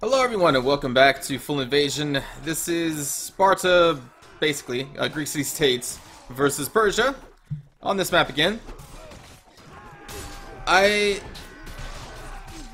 Hello everyone and welcome back to Full Invasion. This is Sparta, basically, Greek city-states versus Persia on this map again. I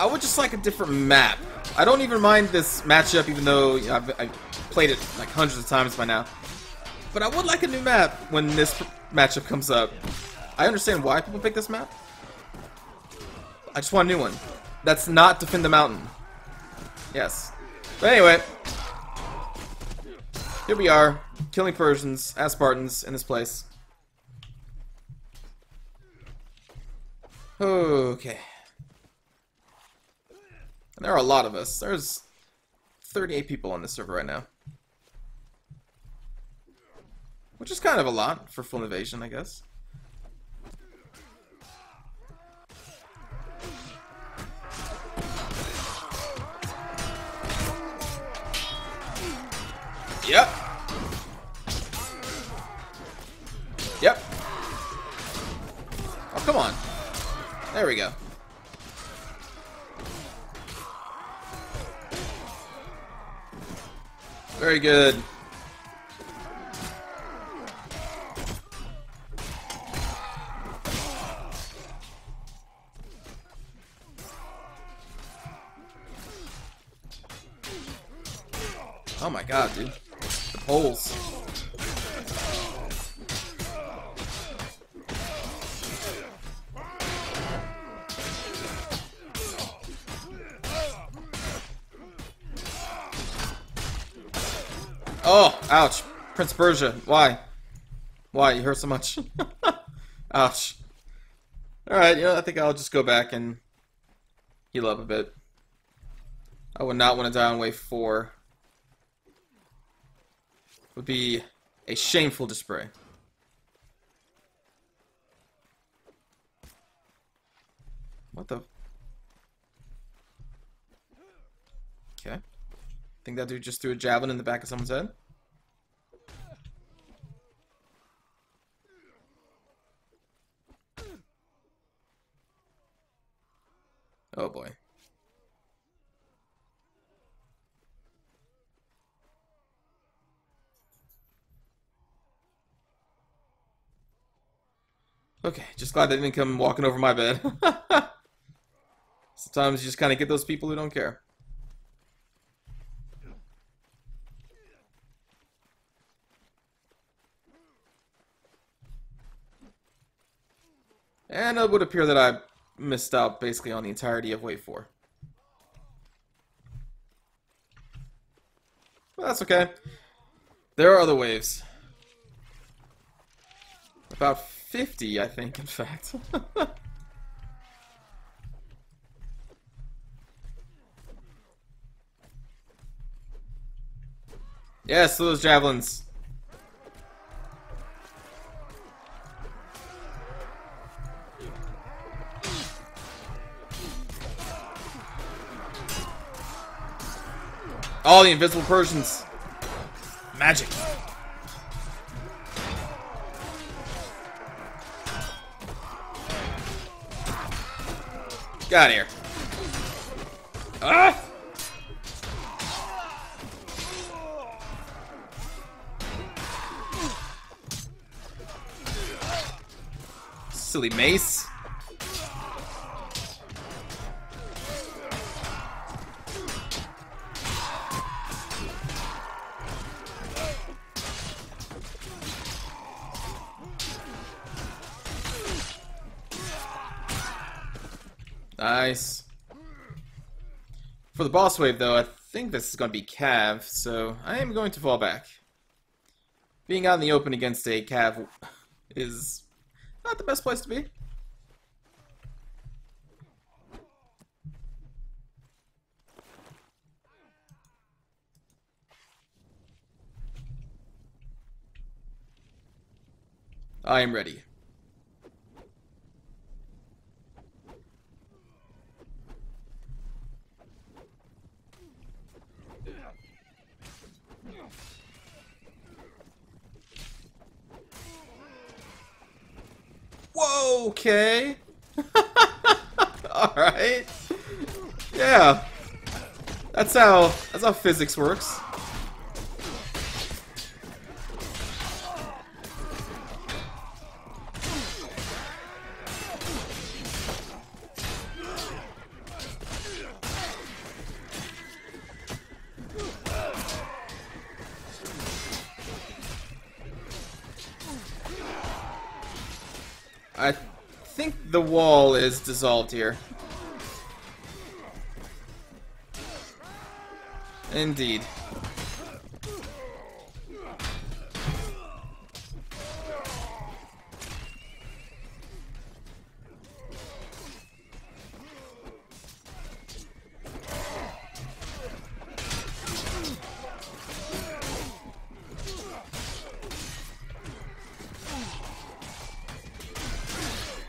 would just like a different map. I don't even mind this matchup, even though I've played it like hundreds of times by now. But I would like a new map when this matchup comes up. I understand why people pick this map. I just want a new one. That's not Defend the Mountain. Yes. But anyway, here we are, killing Persians as Spartans in this place. Okay. And there are a lot of us. There's 38 people on this server right now. Which is kind of a lot for Full Invasion, I guess. Yep. Yep. Oh, come on. There we go. Very good. Oh my god, dude. The poles. Oh, ouch. Prince Persia. Why? Why? You hurt so much? Ouch. Alright, you know, I think I'll just go back and heal up a bit. I would not want to die on wave 4. Would be a shameful display. What the? Okay. Think that dude just threw a javelin in the back of someone's head? Oh boy. Okay, just glad they didn't come walking over my bed. Sometimes you just kind of get those people who don't care. And it would appear that I missed out basically on the entirety of wave 4. Well, that's okay. There are other waves. About 50, I think, in fact. Yes, those javelins. All the invisible Persians. Magic. Get out of here. Ah! Silly mace. Nice. For the boss wave, though, I think this is going to be Cav, so I am going to fall back. Being out in the open against a Cav is not the best place to be. I am ready. Whoa, okay. Alright. Yeah. That's how physics works. I think the wall is dissolved here. Indeed.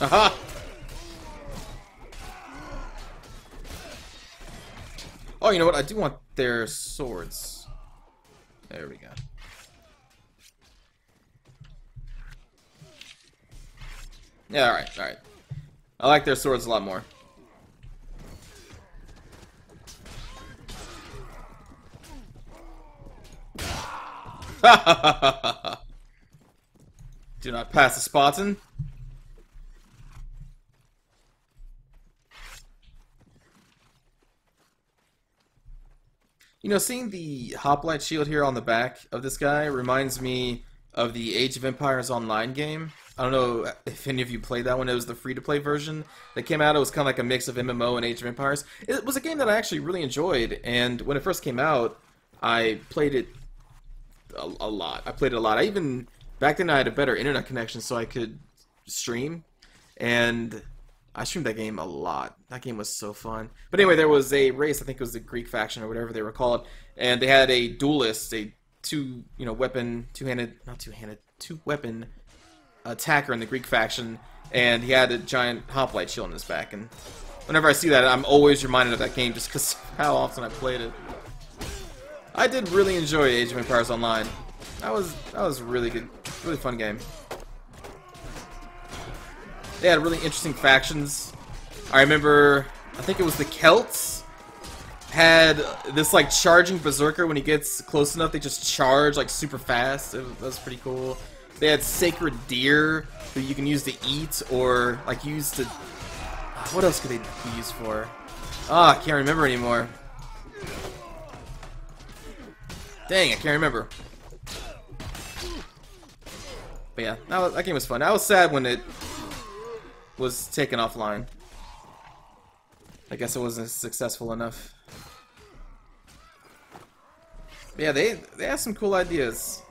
Aha! Oh, you know what? I do want their swords. There we go. Yeah, alright, alright. I like their swords a lot more. Do not pass the Spartan. You know, seeing the hoplite shield here on the back of this guy reminds me of the Age of Empires Online game. I don't know if any of you played that one. It was the free-to-play version that came out. It was kind of like a mix of MMO and Age of Empires. It was a game that I actually really enjoyed, and when it first came out, I played it a lot. I played it a lot. I even, back then I had a better internet connection so I could stream, and I streamed that game a lot. That game was so fun. But anyway, there was a race, I think it was the Greek faction or whatever they were called, and they had a duelist, a two-weapon attacker in the Greek faction, and he had a giant hoplite shield on his back. And whenever I see that, I'm always reminded of that game just because of how often I played it. I did really enjoy Age of Empires Online. That was a really good, really fun game. They had really interesting factions. I remember, I think it was the Celts had this like charging berserker. When he gets close enough, they just charge like super fast. That was pretty cool. They had sacred deer who you can use to eat or like use to. What else could they be used for? I can't remember anymore. Dang, I can't remember. But yeah, that game was fun. I was sad when it was taken offline. I guess it wasn't successful enough. But yeah, they have some cool ideas.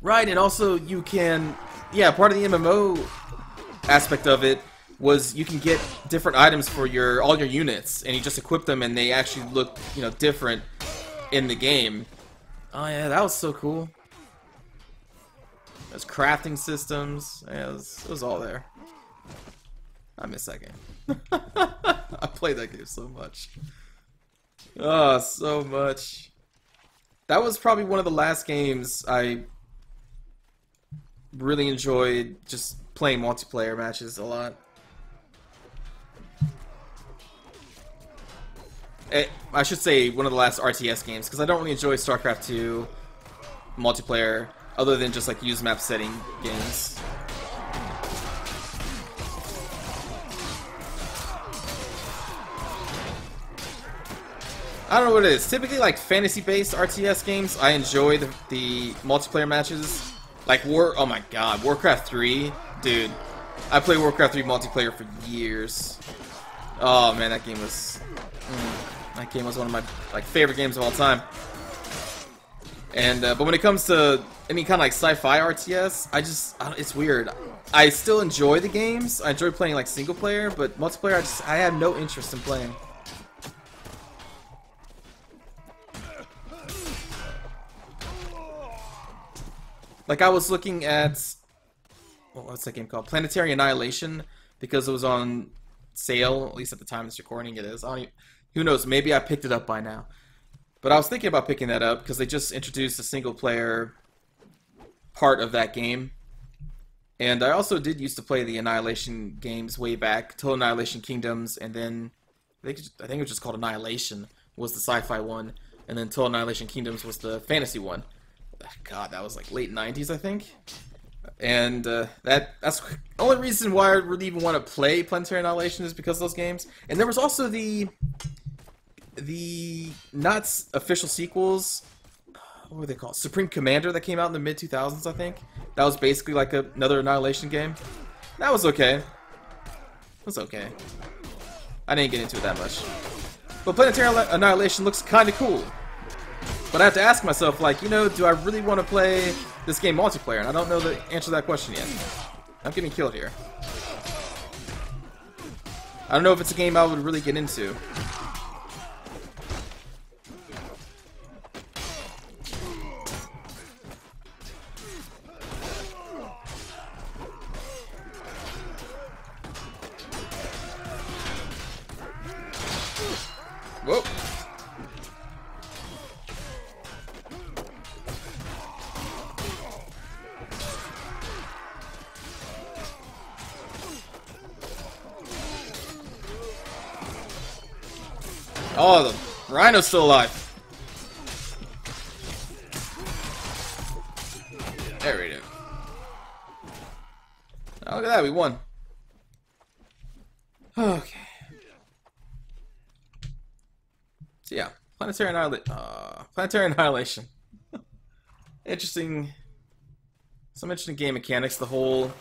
Right, and also you can, yeah, part of the MMO aspect of it was you can get different items for all your units, and you just equip them, and they actually look, different in the game. Oh yeah, that was so cool. There's crafting systems. Yeah, it was all there. I miss that game. I played that game so much. Oh, so much. That was probably one of the last games I really enjoyed just playing multiplayer matches a lot. I should say one of the last RTS games, because I don't really enjoy StarCraft 2 multiplayer other than just like use map setting games. I don't know what it is. Typically like fantasy-based RTS games, I enjoy the multiplayer matches. Like oh my god, Warcraft 3, dude. I played Warcraft 3 multiplayer for years. Oh man, that game was one of my favorite games of all time. And but when it comes to any kind of like sci-fi RTS, it's weird. I still enjoy the games. I enjoy playing like single player, but multiplayer I have no interest in playing. Like I was looking at what's that game called? Planetary Annihilation, because it was on sale, at least at the time of this recording it is. Who knows, maybe I picked it up by now. But I was thinking about picking that up because they just introduced a single-player part of that game. And I also did used to play the Annihilation games way back, Total Annihilation Kingdoms, and then I think it was just called Annihilation was the sci-fi one, and then Total Annihilation Kingdoms was the fantasy one. God, that was like late 90s, I think. And that's the only reason why I really even want to play Planetary Annihilation is because of those games. And there was also the not official sequels. What were they called? Supreme Commander that came out in the mid-2000s, I think. That was basically like another Annihilation game. That was okay. It was okay. I didn't get into it that much. But Planetary Annihilation looks kind of cool. But I have to ask myself, like, you know, do I really want to play this game multiplayer? And I don't know the answer to that question yet. I'm getting killed here. I don't know if it's a game I would really get into. Whoa. Oh, the rhino's still alive. There we go. Oh, look at that, we won. Okay. So yeah, Planetary Annihilation. Interesting. Some interesting game mechanics. The whole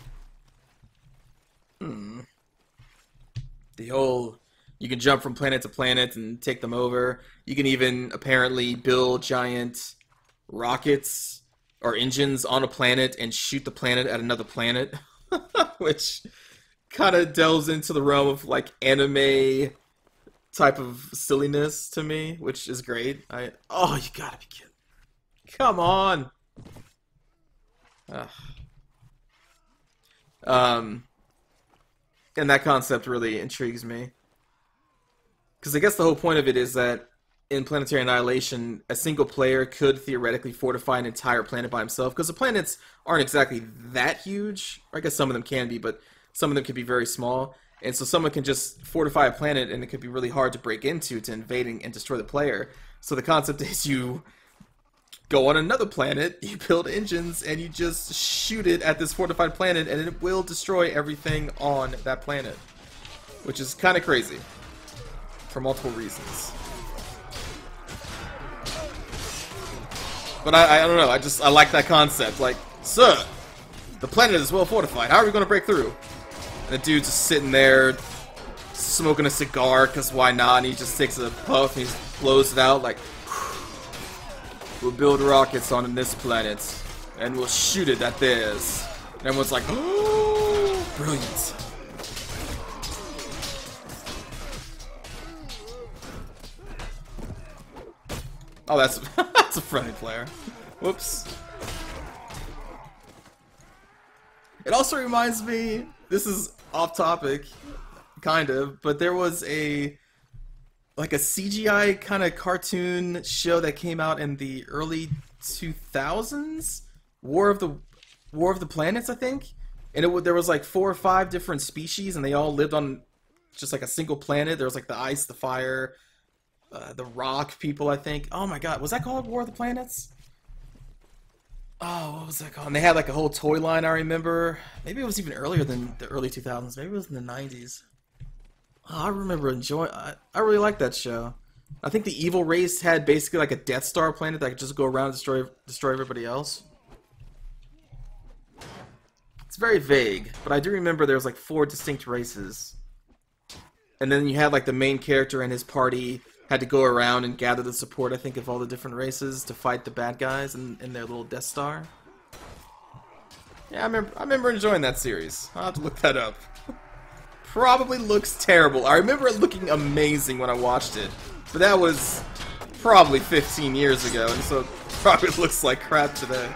you can jump from planet to planet and take them over. You can even apparently build giant rockets or engines on a planet and shoot the planet at another planet, which kind of delves into the realm of like anime type of silliness to me, which is great. Oh, you gotta be kidding. Come on. And that concept really intrigues me. Because I guess the whole point of it is that in Planetary Annihilation, a single player could theoretically fortify an entire planet by himself. Because the planets aren't exactly that huge. Or I guess some of them can be, but some of them can be very small. And so someone can just fortify a planet, and it could be really hard to break into, to invade and destroy the player. So the concept is you go on another planet, you build engines, and you just shoot it at this fortified planet, and it will destroy everything on that planet. Which is kind of crazy. For multiple reasons. But I don't know, I like that concept. Like, sir, the planet is well fortified, how are we going to break through? And the dude's just sitting there, smoking a cigar, because why not? And he just takes a puff and he blows it out like, we'll build rockets on this planet, and we'll shoot it at theirs. And everyone's like, oh, brilliant. Oh, that's that's a friendly player. Whoops. It also reminds me, this is off topic, kind of, but there was like a CGI kind of cartoon show that came out in the early 2000s, War of the Planets, I think, and there was like 4 or 5 different species, and they all lived on just like a single planet. There was like the ice, the fire, the rock people, I think. Oh my god, was that called War of the Planets? Oh, what was that called? And they had like a whole toy line, I remember. Maybe it was even earlier than the early 2000s. Maybe it was in the 90s. Oh, I remember enjoying. I really liked that show. I think the evil race had basically like a Death Star planet that could just go around and destroy everybody else. It's very vague, but I do remember there was like 4 distinct races. And then you had like the main character and his party had to go around and gather the support, I think, of all the different races to fight the bad guys in their little Death Star. Yeah, I remember enjoying that series. I'll have to look that up. Probably looks terrible. I remember it looking amazing when I watched it, but that was probably 15 years ago, and so it probably looks like crap today.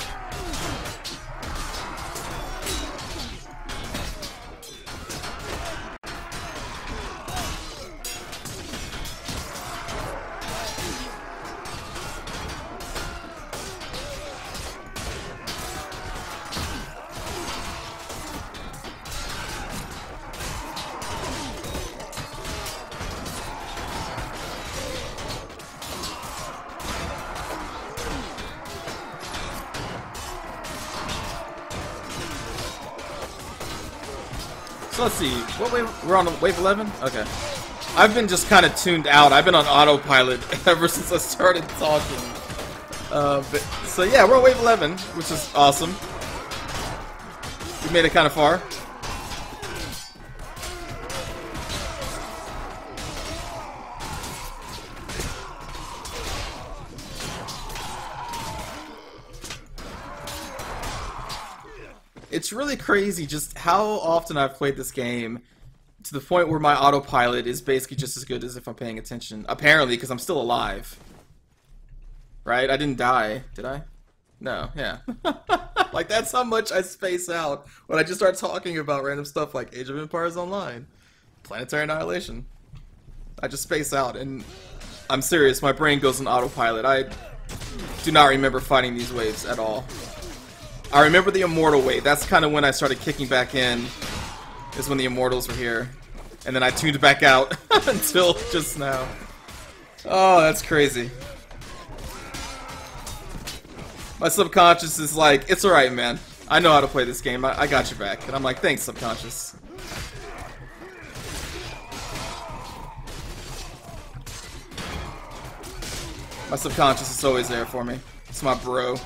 So let's see. What wave? We're on wave 11? Okay. I've been just kind of tuned out. I've been on autopilot ever since I started talking. So yeah, we're on wave 11, which is awesome. We made it kind of far. It's really crazy just how often I've played this game to the point where my autopilot is basically just as good as if I'm paying attention. Apparently, because I'm still alive. Right? I didn't die, did I? No, yeah. Like, that's how much I space out when I just start talking about random stuff like Age of Empires Online, Planetary Annihilation. I just space out, and I'm serious, my brain goes on autopilot. I do not remember fighting these waves at all. I remember the Immortal wave. That's kind of when I started kicking back in, is when the Immortals were here. And then I tuned back out until just now. Oh, that's crazy. My subconscious is like, it's alright, man. I know how to play this game. I got your back. And I'm like, thanks, subconscious. My subconscious is always there for me. It's my bro.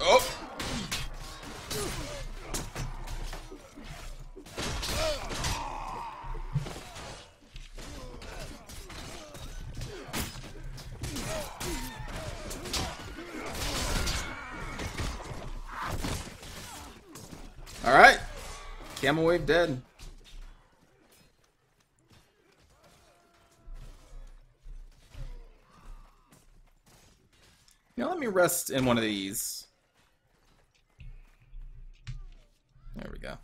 Oh! Alright. Camel wave dead. Now let me rest in one of these. There we go.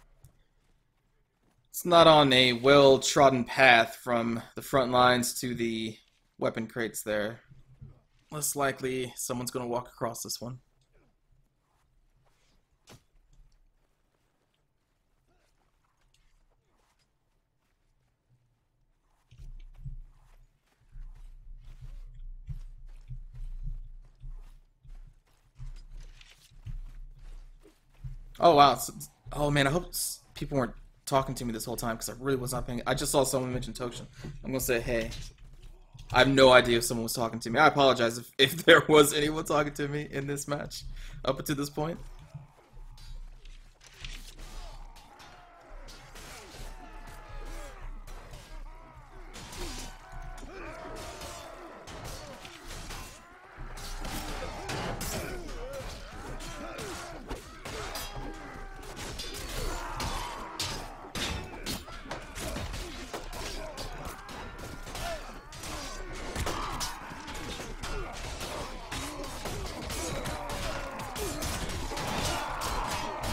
It's not on a well-trodden path from the front lines to the weapon crates there. Less likely someone's going to walk across this one. Oh wow! Oh man, I hope people weren't talking to me this whole time because I really was not paying. I just saw someone mention tokshen. I'm gonna say hey. I have no idea if someone was talking to me. I apologize if there was anyone talking to me in this match up until this point.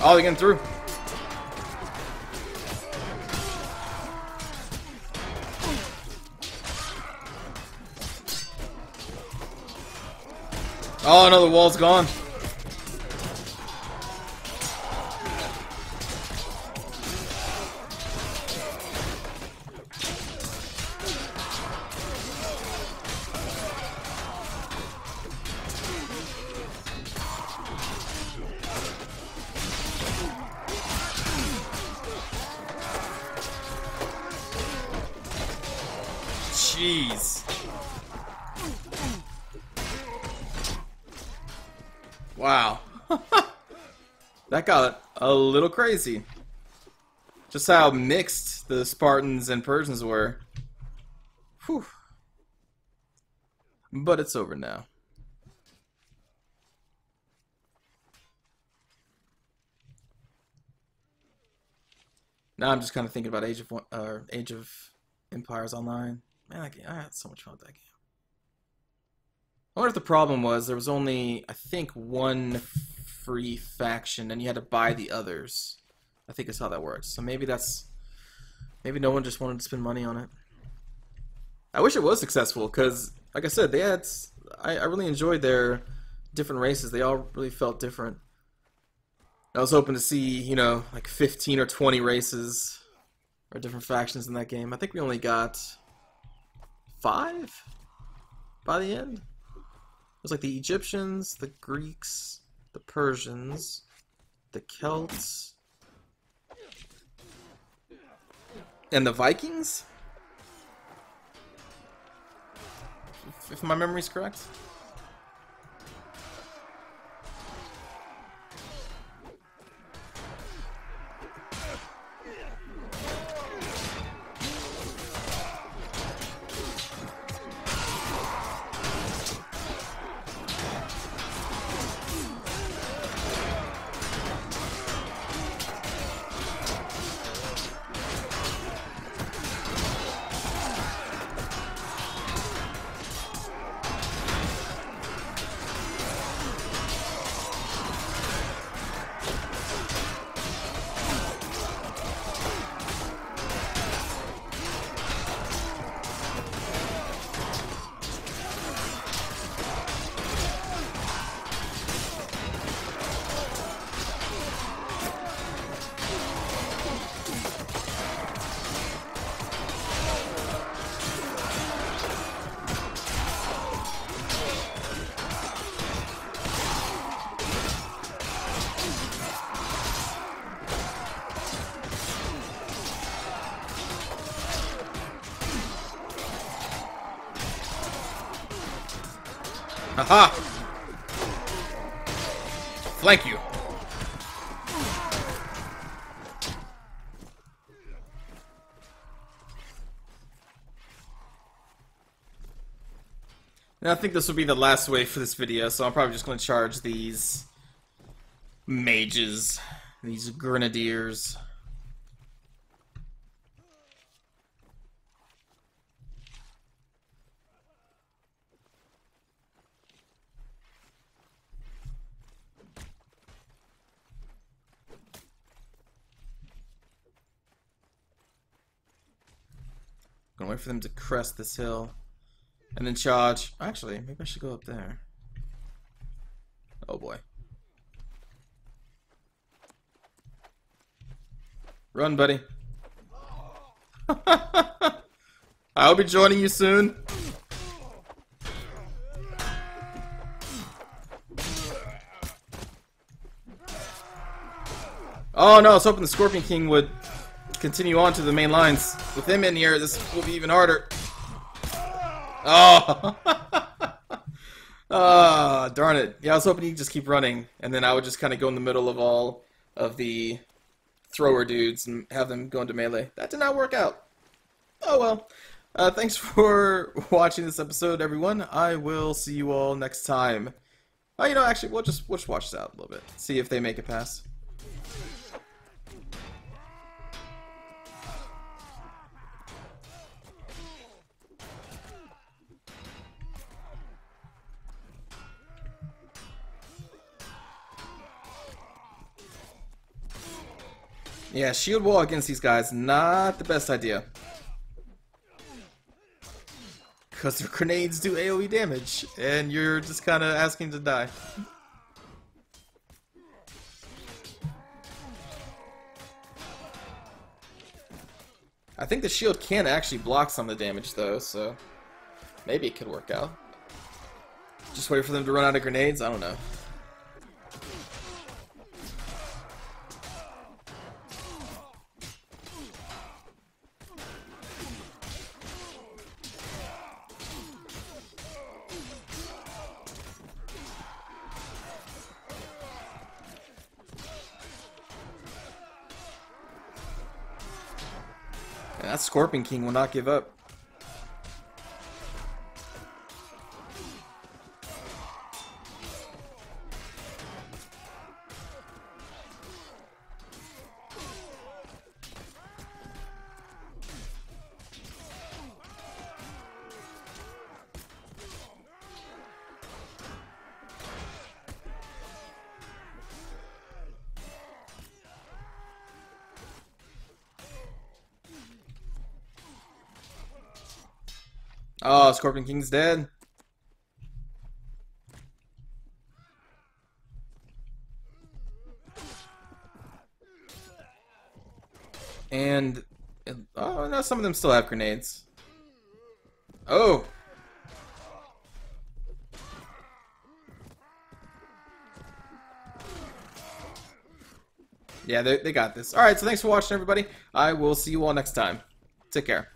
Oh, they're getting through. Oh, no, the wall's gone. Jeez. Wow. That got a little crazy. Just how mixed the Spartans and Persians were. Whew. But it's over now. Now I'm just kind of thinking about Age of Empires Online. Man, I had so much fun with that game. I wonder if the problem was there was only, I think, one free faction, and you had to buy the others. I think that's how that works. So maybe no one just wanted to spend money on it. I wish it was successful, because, like I said, I really enjoyed their different races. They all really felt different. I was hoping to see, you know, like 15 or 20 races or different factions in that game. I think we only got 5 by the end. It's like the Egyptians, the Greeks, the Persians, the Celts, and the Vikings? If my memory's correct. Aha! Flank you. Now I think this will be the last wave for this video, so I'm probably just going to charge these mages, these grenadiers. Gonna wait for them to crest this hill and then charge. Actually, maybe I should go up there. Oh boy. Run, buddy. I'll be joining you soon. Oh no, I was hoping the Scorpion King would continue on to the main lines. With him in here, this will be even harder. Oh! Ah, darn it. Yeah, I was hoping he'd just keep running, and then I would just kind of go in the middle of all of the thrower dudes and have them go into melee. That did not work out. Oh well. Thanks for watching this episode, everyone. I will see you all next time. Oh, you know, actually, we'll just watch this out a little bit. See if they make it past. Yeah, shield wall against these guys, not the best idea. Because their grenades do AoE damage, and you're just kind of asking to die. I think the shield can actually block some of the damage, though, so maybe it could work out. Just wait for them to run out of grenades? I don't know. That Scorpion King will not give up. Oh, Scorpion King's dead. And oh no, some of them still have grenades. Oh. Yeah, they got this. Alright, so thanks for watching, everybody. I will see you all next time. Take care.